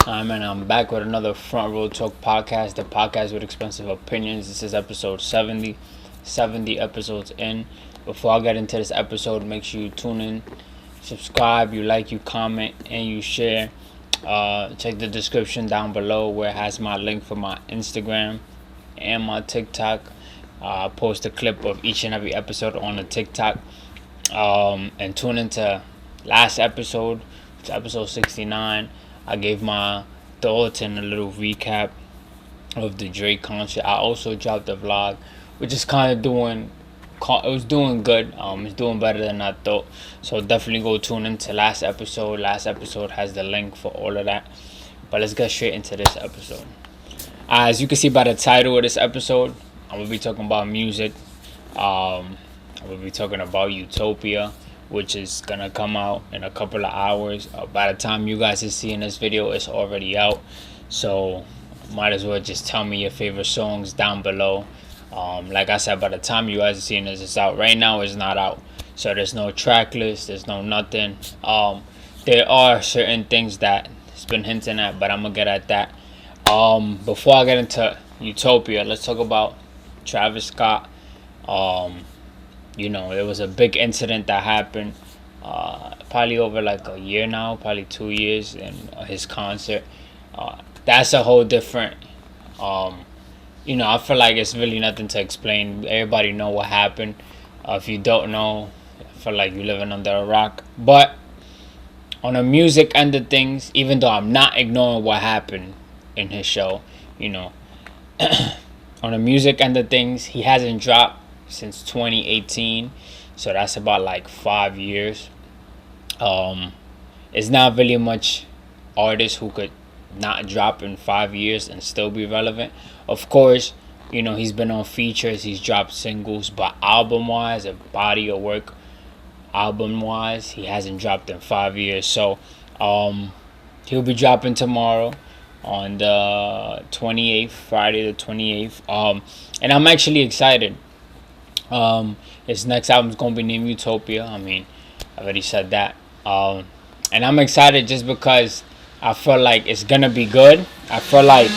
And I'm back with another Front Row Talk podcast, the podcast with expensive opinions. This is episode 70 episodes in. Before I get into this episode, make sure you tune in, subscribe, you like, you comment, and you share. Check the description down below where it has my link for my Instagram and my TikTok. I post a clip of each and every episode on the TikTok. And tune into last episode, which is episode 69. I gave my thoughts and a little recap of the Drake concert. I also dropped a vlog, which is kind of doing. It was doing good. It's doing better than I thought. So definitely go tune into last episode. Last episode has the link for all of that. But let's get straight into this episode. As you can see by the title of this episode, I'm gonna be talking about music. I'm gonna be talking about UTOPIA, which is gonna come out in a couple of hours. By the time you guys are seeing this video, it's already out. So might as well just tell me your favorite songs down below. Like I said, by the time you guys are seeing this, it's out. Right now, it's not out. So there's no track list. There's no nothing. There are certain things that it's been hinting at, but I'm gonna get at that. Before I get into UTOPIA, let's talk about Travis Scott. There was a big incident that happened probably over like a year now, probably 2 years in his concert. That's a whole different, I feel like it's really nothing to explain. Everybody know what happened. If you don't know, I feel like you're living under a rock. But on the music end of things, even though I'm not ignoring what happened in his show, on the music end of things, he hasn't dropped since 2018, so that's about like 5 years. It's not really much artists who could not drop in 5 years and still be relevant. Of course, he's been on features, he's dropped singles, but album wise, a body of work album wise, he hasn't dropped in 5 years. So he'll be dropping tomorrow on the 28th, Friday the 28th. And I'm actually excited. His next album is gonna be named UTOPIA. I already said that. And I'm excited just because I feel like it's gonna be good. I feel like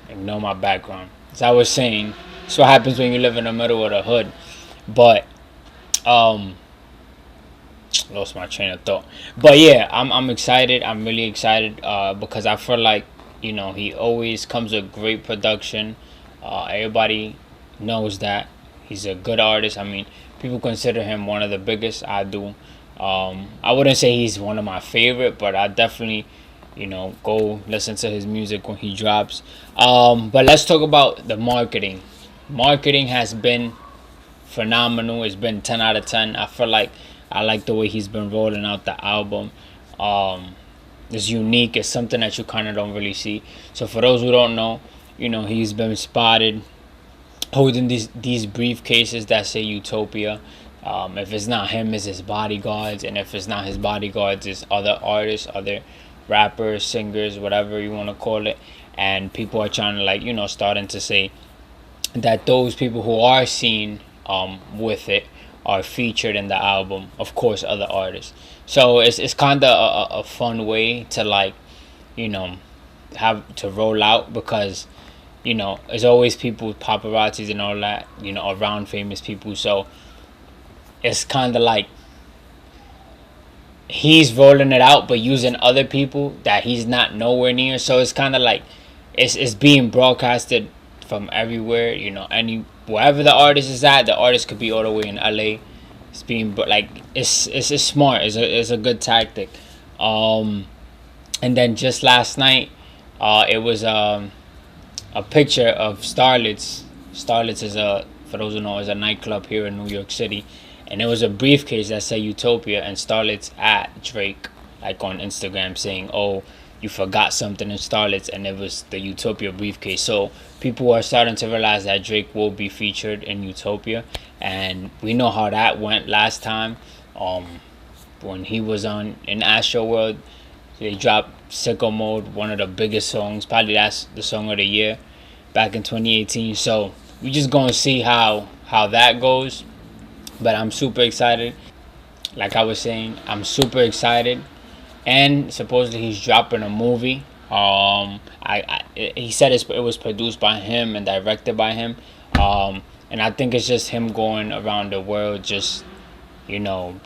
ignore my background. As I was saying, that's what happens when you live in the middle of the hood. But lost my train of thought. But yeah, I'm excited. I'm really excited because I feel like he always comes with great production. Everybody knows that he's a good artist. People consider him one of the biggest. I do. I wouldn't say he's one of my favorite, but I definitely, go listen to his music when he drops. But let's talk about the marketing. Marketing has been phenomenal. It's been 10 out of 10. I feel like I like the way he's been rolling out the album. It's unique. It's something that you kind of don't really see. So for those who don't know, he's been spotted holding these briefcases that say UTOPIA. If it's not him, it's his bodyguards, and if it's not his bodyguards, it's other artists, other rappers, singers, whatever you want to call it. And people are trying to starting to say that those people who are seen with it are featured in the album. Of course, other artists. So it's kind of a fun way to have to roll out, because there's always people, paparazzis and all that, around famous people. So it's kind of like he's rolling it out, but using other people that he's not nowhere near. So it's kind of like it's being broadcasted from everywhere. Wherever the artist is at, the artist could be all the way in LA. It's being it's smart. It's a good tactic. And then just last night, it was a picture of Starlets. Starlets is for those who know, is a nightclub here in New York City, and it was a briefcase that said UTOPIA and Starlets at Drake, like on Instagram, saying, "Oh, you forgot something in Starlets," and it was the UTOPIA briefcase. So people are starting to realize that Drake will be featured in UTOPIA, and we know how that went last time. When he was in Astro World, they dropped Sicko Mode, one of the biggest songs. Probably that's the song of the year back in 2018. So we just gonna see how that goes. But I'm super excited. like I was saying, I'm super excited. And supposedly he's dropping a movie. He said it was produced by him and directed by him. And I think it's just him going around the world, just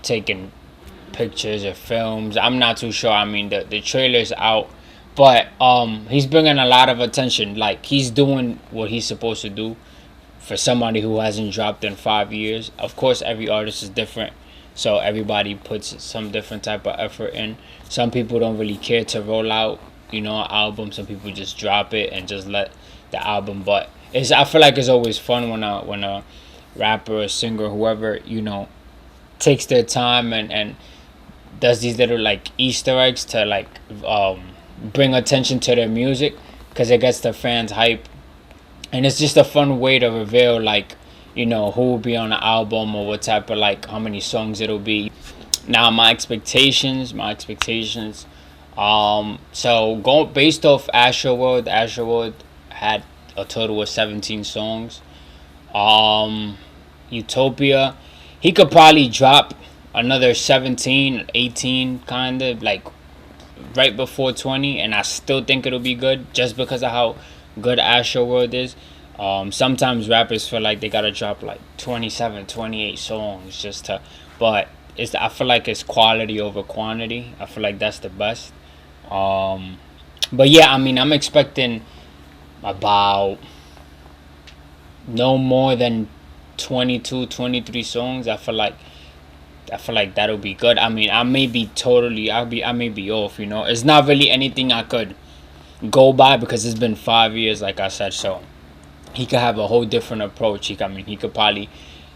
taking pictures or films. I'm not too sure. I mean, the trailer's out, but he's bringing a lot of attention. Like, he's doing what he's supposed to do for somebody who hasn't dropped in 5 years. Of course, every artist is different, so everybody puts some different type of effort in. Some people don't really care to roll out, an album. Some people just drop it and just let the album. But I feel like it's always fun when a rapper, a singer, whoever, takes their time and does these little like Easter eggs to like bring attention to their music, because it gets the fans hype, and it's just a fun way to reveal like who will be on the album, or what type of, like, how many songs it'll be. Now, my expectations. So going based off Astroworld had a total of 17 songs. Utopia, he could probably drop another 17, 18, kind of like right before 20, and I still think it'll be good, just because of how good Astroworld is. Sometimes rappers feel like they gotta drop like 27, 28 songs just to, but I feel like it's quality over quantity. I feel like that's the best. But yeah, I mean, I'm expecting about no more than 22, 23 songs. I feel like that'll be good. I mean, I may be off. It's not really anything I could go by, because it's been 5 years, like I said. So he could have a whole different approach. He could probably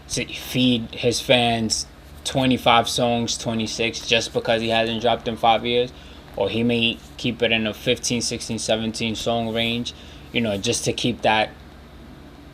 feed his fans 25 songs, 26, just because he hasn't dropped in 5 years. Or he may keep it in a 15, 16, 17 song range, just to keep that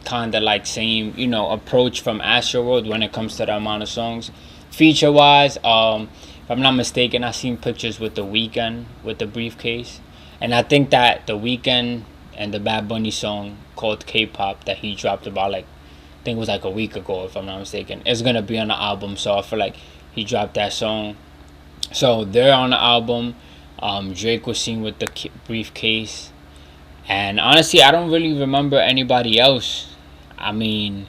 kind of like same, approach from Astroworld when it comes to the amount of songs. Feature wise, if I'm not mistaken, I seen pictures with The Weeknd with the briefcase, and I think that The Weeknd and the Bad Bunny song called K-Pop that he dropped about, like, I think it was like a week ago, if I'm not mistaken, is gonna be on the album. So I feel like he dropped that song, so they're on the album. Drake was seen with the briefcase, and honestly, I don't really remember anybody else. I mean,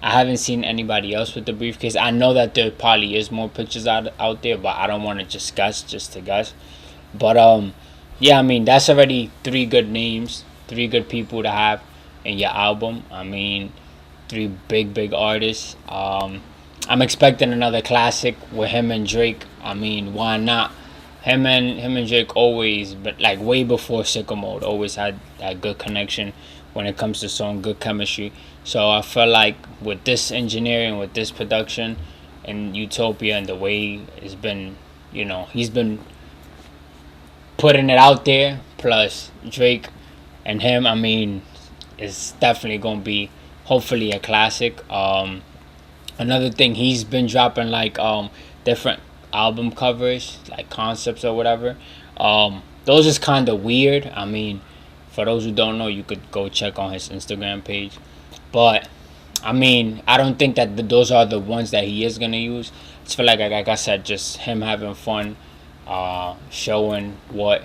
I haven't seen anybody else with the briefcase. I know that there probably is more pictures out there, but I don't want to just to guess. But yeah, I mean, that's already 3 good names, 3 good people to have in your album. I mean, 3 big artists. I'm expecting another classic with him and Drake. I mean, why not? Him and Drake always, but like way before Sicko Mode, always had that good connection when it comes to song, good chemistry. So I feel like with this engineering, with this production, and Utopia, and the way it's been, he's been putting it out there, plus Drake and him, I mean, it's definitely gonna be hopefully a classic. Another thing, he's been dropping like different album covers, like concepts or whatever. Those is kind of weird. I mean, for those who don't know, you could go check on his Instagram page. But I mean, I don't think that those are the ones that he is gonna use. I just feel like I said, just him having fun, showing what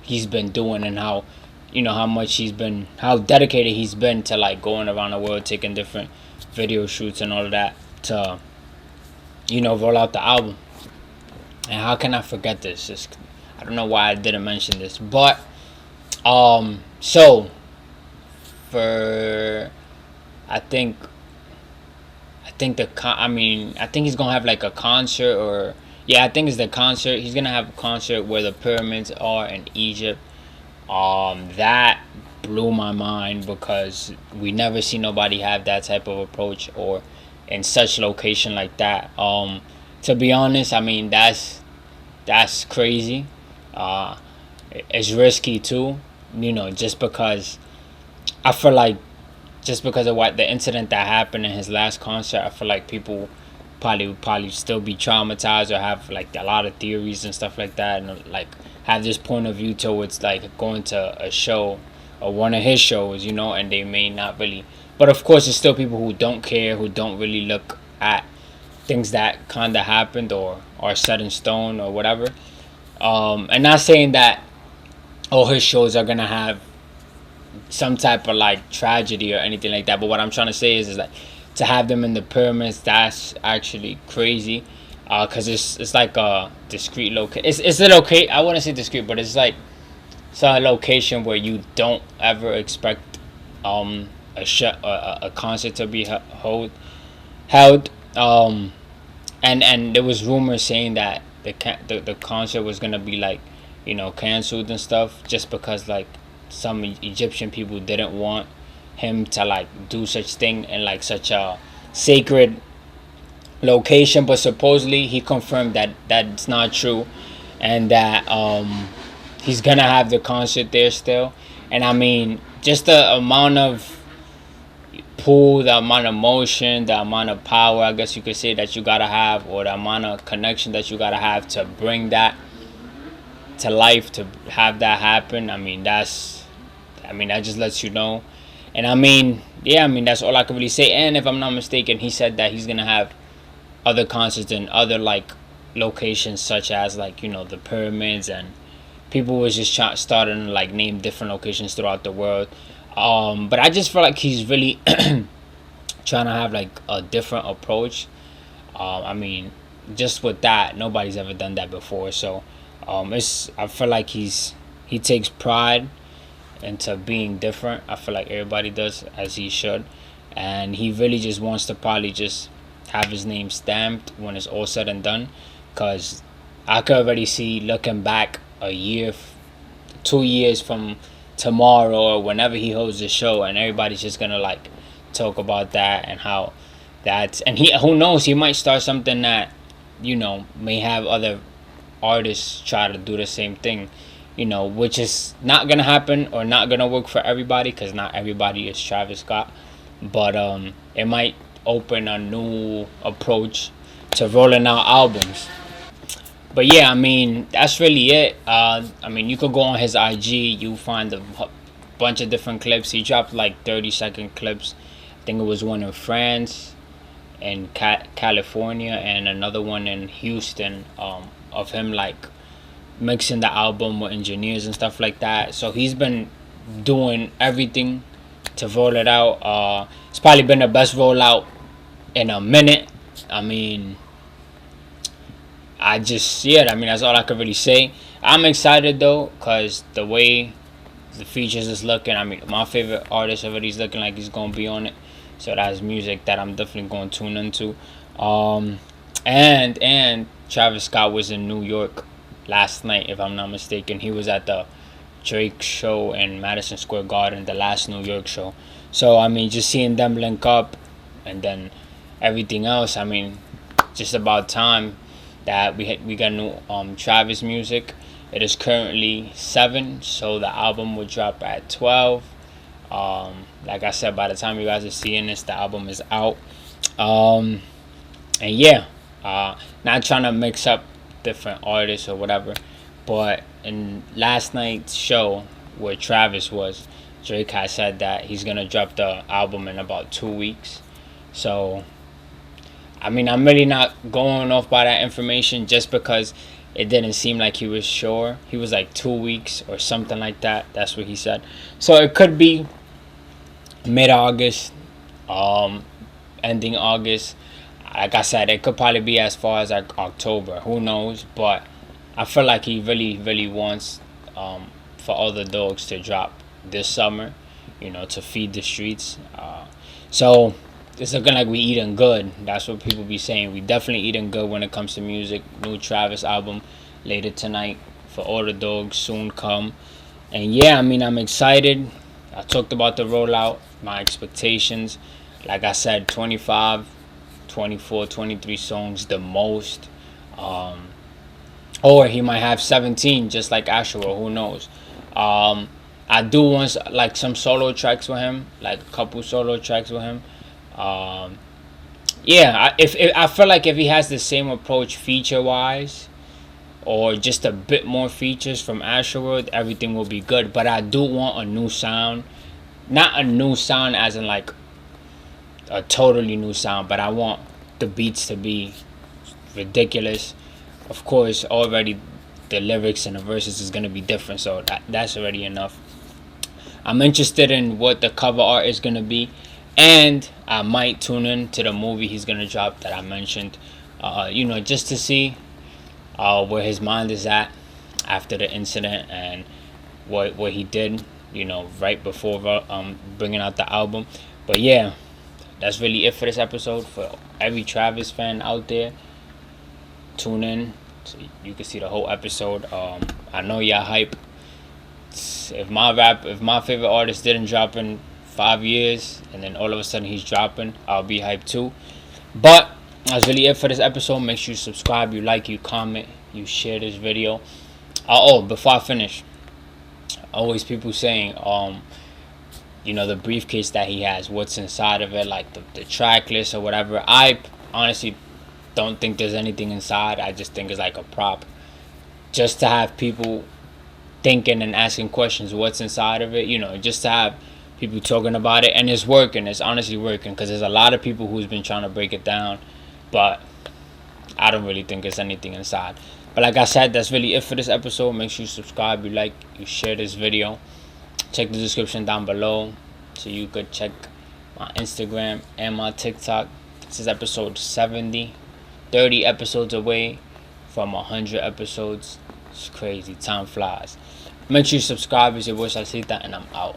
he's been doing, and how how dedicated he's been to like going around the world, taking different video shoots and all of that to roll out the album. And how can I forget this? I don't know why I didn't mention this, but so for I think he's gonna have like a concert, or yeah, I think it's the concert. He's gonna have a concert where the pyramids are in Egypt. That blew my mind, because we never see nobody have that type of approach, or in such location like that. To be honest, I mean, that's crazy. It's risky too, just because I feel like, just because of what the incident that happened in his last concert, I feel like people would probably still be traumatized, or have like a lot of theories and stuff like that, and like have this point of view towards like going to a show or one of his shows, and they may not really. But of course, there's still people who don't care, who don't really look at things that kind of happened or are set in stone or whatever. And not saying that all his shows are gonna have some type of like tragedy or anything like that. But what I'm trying to say is that to have them in the pyramids, that's actually crazy. Cause it's like a discreet location. It's a locate. I wouldn't say discreet, but it's a location where you don't ever expect a concert to be held. And there was rumors saying that the concert was gonna be like, canceled and stuff, just because like some Egyptian people didn't want him to like do such thing in like such a sacred location. But supposedly he confirmed that that's not true, and that he's gonna have the concert there still. And I mean, just the amount of pull, the amount of motion, the amount of power, I guess you could say, that you gotta have, or the amount of connection that you gotta have to bring that to life, to have that happen. I mean, that just lets you know. And I mean, yeah, I mean, that's all I can really say. And if I'm not mistaken, he said that he's gonna have other concerts in other like locations, such as like, the pyramids, and people was just starting to like name different locations throughout the world. But I just feel like he's really trying to have like a different approach. I mean, just with that, nobody's ever done that before. So I feel like he takes pride into being different. I feel like everybody does, as he should. And he really just wants to probably just have his name stamped when it's all said and done. Because I could already see, looking back a year, 2 years from tomorrow, or whenever he holds the show, and everybody's just gonna like talk about that, and how that's, and who knows, he might start something that may have other artists try to do the same thing, which is not gonna happen or not gonna work for everybody, because not everybody is Travis Scott. But it might open a new approach to rolling out albums. But yeah, I mean, that's really it. I mean, you could go on his IG, you find a bunch of different clips. He dropped like 30-second clips. I think it was one in France and California, and another one in Houston, of him like mixing the album with engineers and stuff like that. So he's been doing everything to roll it out. It's probably been the best rollout in a minute. I mean, that's all I could really say. I'm excited though, because the way the features is looking, I mean, my favorite artist already is looking like he's gonna be on it. So that's music that I'm definitely going to tune into. And Travis Scott was in New York last night, if I'm not mistaken. He was at the Drake show in Madison Square Garden, the last New York show. So I mean, just seeing them link up, and then everything else, I mean, just about time that we got new Travis music. It is currently 7, so the album will drop at 12. Like I said, by the time you guys are seeing this, the album is out. And yeah, not trying to mix up different artists or whatever, but in last night's show where Travis was, Drake has said that he's gonna drop the album in about 2 weeks. So I mean, I'm really not going off by that information, just because it didn't seem like he was sure. He was like 2 weeks or something like that. That's what he said. So it could be mid-August, ending August. Like I said, it could probably be as far as like October. Who knows? But I feel like he really, really wants for all the dogs to drop this summer, to feed the streets. So it's looking like we eating good. That's what people be saying. We definitely eating good when it comes to music. New Travis album later tonight. For all the dogs, soon come. And yeah, I mean, I'm excited. I talked about the rollout, my expectations. Like I said, 25, 24, 23 songs the most. Or he might have 17, just like Ashura. Who knows? I do want like some solo tracks with him, like a couple solo tracks with him. Yeah, if I feel like if he has the same approach feature wise, or just a bit more features from Asherwood, everything will be good. But I do want a new sound, not a new sound as in like a totally new sound, but I want the beats to be ridiculous. Of course, already the lyrics and the verses is gonna be different, so that's already enough. I'm interested in what the cover art is gonna be, and I might tune in to the movie he's gonna drop that I mentioned. Just to see where his mind is at after the incident and what he did. Right before bringing out the album. But yeah, that's really it for this episode. For every Travis fan out there, tune in so you can see the whole episode. I know y'all hype. If my favorite artist didn't drop in 5 years and then all of a sudden he's dropping, I'll be hyped too. But that's really it for this episode. Make sure you subscribe, you like, you comment, you share this video. Before I finish, always people saying the briefcase that he has, what's inside of it, like the track list or whatever. I honestly don't think there's anything inside. I just think it's like a prop just to have people thinking and asking questions what's inside of it, just to have people talking about it. And it's working. It's honestly working, because there's a lot of people who's been trying to break it down, but I don't really think there's anything inside. But like I said, that's really it for this episode. Make sure you subscribe, you like, you share this video. Check the description down below so you could check my Instagram and my TikTok. This is episode 70. 30 episodes away from 100 episodes. It's crazy. Time flies. Make sure you subscribe. It's your boy Ssalcita, and I'm out.